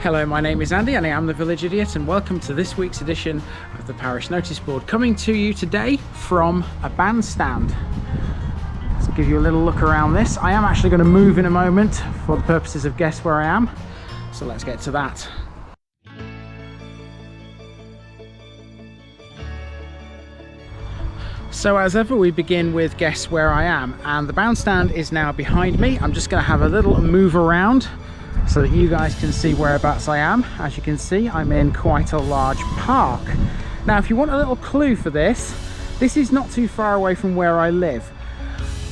Hello, my name is Andy and I am the Village Idiot, and welcome to this week's edition of the Parish Notice Board, coming to you today from a bandstand. Let's give you a little look around this. I am actually going to move in a moment for the purposes of guess where I am, so let's get to that. So as ever, we begin with guess where I am, and the bandstand is now behind me. I'm just going to have a little move around so that you guys can see whereabouts I am. As you can see, I'm in quite a large park. Now, if you want a little clue for this, this is not too far away from where I live.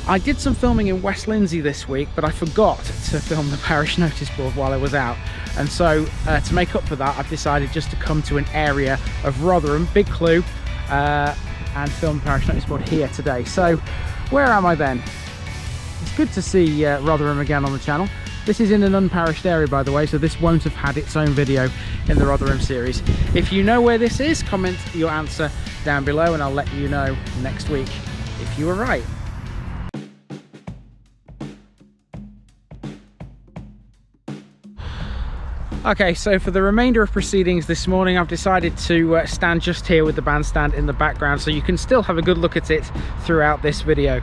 I did some filming in West Lindsey this week, but I forgot to film the Parish Notice Board while I was out. And so to make up for that, I've decided just to come to an area of Rotherham, big clue, and film the Parish Notice Board here today. So where am I then? It's good to see Rotherham again on the channel. This is in an unparished area, by the way, so this won't have had its own video in the Rotherham series. If you know where this is, comment your answer down below and I'll let you know next week if you were right. Okay, so for the remainder of proceedings this morning, I've decided to stand just here with the bandstand in the background so you can still have a good look at it throughout this video.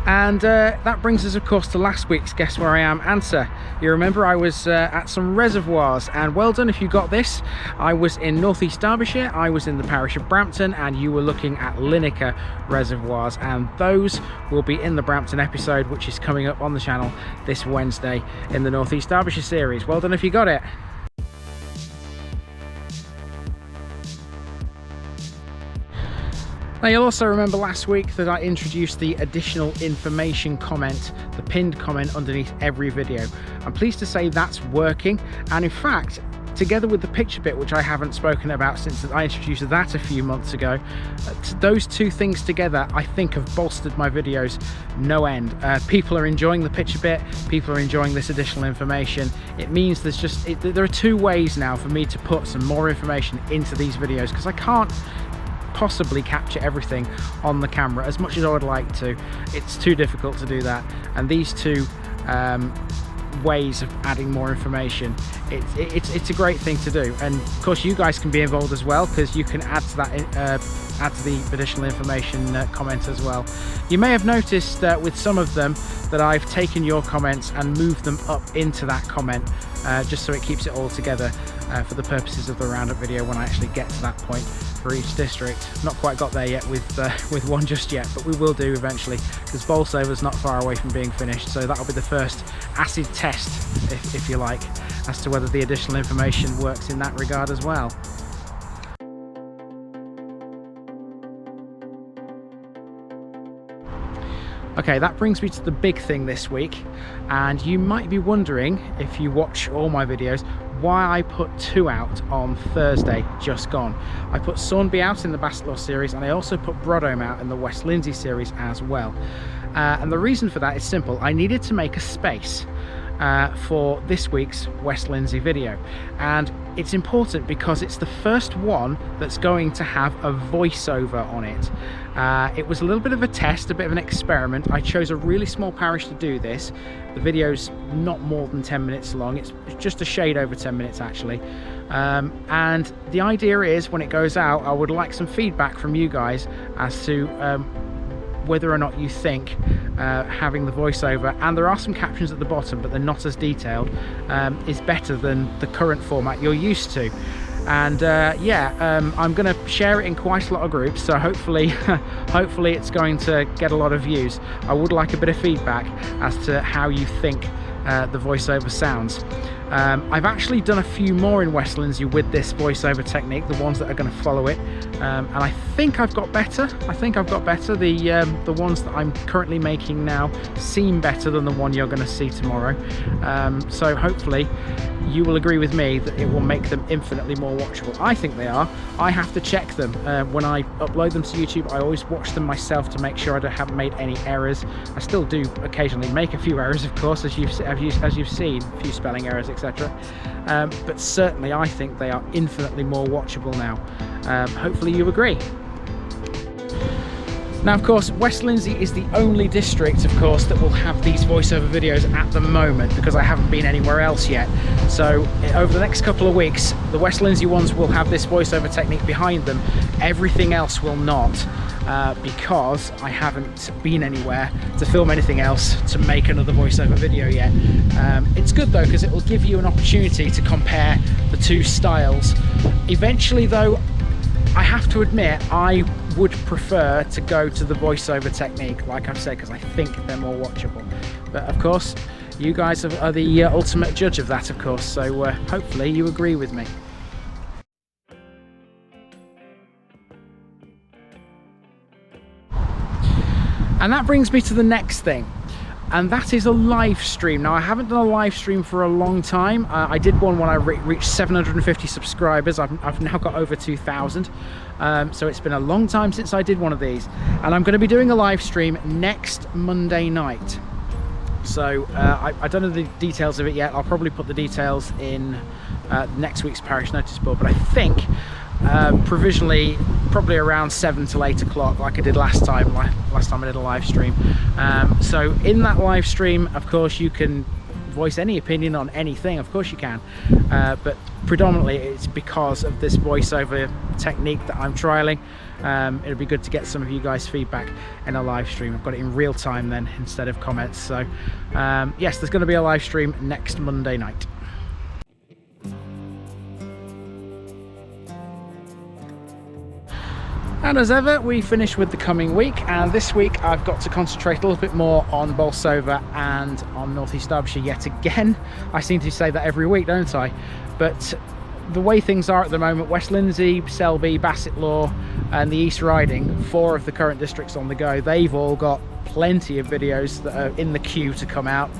And that brings us, of course, to last week's Guess Where I Am answer. You remember I was at some reservoirs, and well done if you got this. I was in northeast Derbyshire, I was in the parish of Brampton, and you were looking at Lineker reservoirs, and those will be in the Brampton episode, which is coming up on the channel this Wednesday in the northeast Derbyshire series. Well done if you got it. Now, you'll also remember last week that I introduced the additional information comment, the pinned comment underneath every video. I'm pleased to say that's working, and in fact, together with the picture bit, which I haven't spoken about since I introduced that a few months ago, those two things together I think have bolstered my videos no end. People are enjoying the picture bit, people are enjoying this additional information. It means there are two ways now for me to put some more information into these videos, because I can't possibly capture everything on the camera as much as I would like to. It's too difficult to do that, and these two ways of adding more information, it's a great thing to do. And of course you guys can be involved as well, because you can add to that add to the additional information comment as well. You may have noticed with some of them that I've taken your comments and moved them up into that comment, just so it keeps it all together for the purposes of the roundup video when I actually get to that point for each district. Not quite got there yet with one just yet, but we will do eventually, because Bolsover's not far away from being finished, so that'll be the first acid test, if you like, as to whether the additional information works in that regard as well. Okay, that brings me to the big thing this week, and you might be wondering, if you watch all my videos, why I put two out on Thursday just gone. I put Sawnby out in the Bassetlaw series, and I also put Brodome out in the West Lindsey series as well. And the reason for that is simple. I needed to make a space for this week's West Lindsey video, and it's important because it's the first one that's going to have a voiceover on it. It was a little bit of a test, a bit of an experiment. I chose a really small parish to do this. The video's not more than 10 minutes long. It's just a shade over 10 minutes actually. And the idea is, when it goes out, I would like some feedback from you guys as to whether or not you think having the voiceover, and there are some captions at the bottom but they're not as detailed, is better than the current format you're used to. And I'm going to share it in quite a lot of groups, so hopefully hopefully it's going to get a lot of views. I would like a bit of feedback as to how you think the voiceover sounds. I've actually done a few more in West Lindsey with this voiceover technique, the ones that are going to follow it, and I think I've got better. The ones that I'm currently making now seem better than the one you're going to see tomorrow. So hopefully you will agree with me that it will make them infinitely more watchable. I think they are. I have to check them when I upload them to YouTube. I always watch them myself to make sure I haven't made any errors. I still do occasionally make a few errors, of course, as you've seen, a few spelling errors, etc. But certainly I think they are infinitely more watchable now. Hopefully you agree. Now, of course, West Lindsey is the only district, of course, that will have these voiceover videos at the moment, because I haven't been anywhere else yet. So over the next couple of weeks, the West Lindsey ones will have this voiceover technique behind them. Everything else will not, because I haven't been anywhere to film anything else to make another voiceover video yet. It's good though, because it will give you an opportunity to compare the two styles. Eventually though, I have to admit, I would prefer to go to the voiceover technique, like I've said, because I think they're more watchable. But of course, you guys are the ultimate judge of that, of course, so hopefully you agree with me. And that brings me to the next thing, and that is a live stream. Now, I haven't done a live stream for a long time. I did one when I reached 750 subscribers. I've now got over 2,000. So it's been a long time since I did one of these. And I'm going to be doing a live stream next Monday night. So I don't know the details of it yet. I'll probably put the details in next week's parish notice board. But I think provisionally probably around 7 till 8 o'clock, like I did last time I did a live stream. So in that live stream, of course, you can voice any opinion on anything, of course you can, but predominantly it's because of this voiceover technique that I'm trialing. It'll be good to get some of you guys' feedback in a live stream. I've got it in real time then instead of comments. So yes, there's going to be a live stream next Monday night. And as ever, we finish with the coming week, and this week I've got to concentrate a little bit more on Bolsover and on North East Derbyshire yet again. I seem to say that every week, don't I? But the way things are at the moment, West Lindsey, Selby, Bassetlaw and the East Riding, 4 of the current districts on the go, they've all got plenty of videos that are in the queue to come out,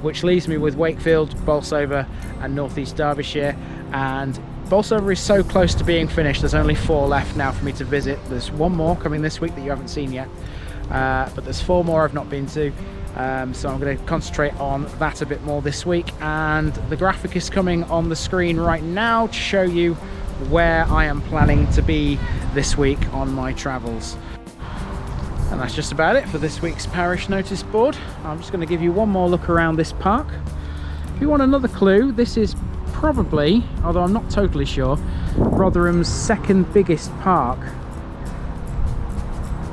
which leaves me with Wakefield, Bolsover and North East Derbyshire. And Bolsover is so close to being finished, there's only 4 left now for me to visit. There's 1 more coming this week that you haven't seen yet, but there's 4 more I've not been to, so I'm going to concentrate on that a bit more this week. And the graphic is coming on the screen right now to show you where I am planning to be this week on my travels. And that's just about it for this week's parish notice board. I'm just going to give you one more look around this park. If you want another clue, this is probably, although I'm not totally sure, Rotherham's 2nd biggest park.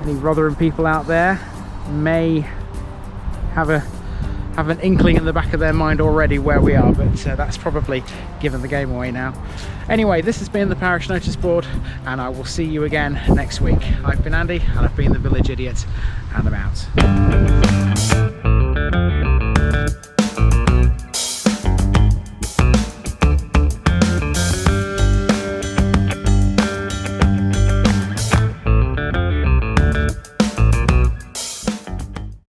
Any Rotherham people out there may have an inkling in the back of their mind already where we are, but that's probably given the game away now. Anyway, this has been the Parish Notice Board, and I will see you again next week. I've been Andy, and I've been the Village Idiot, and I'm out.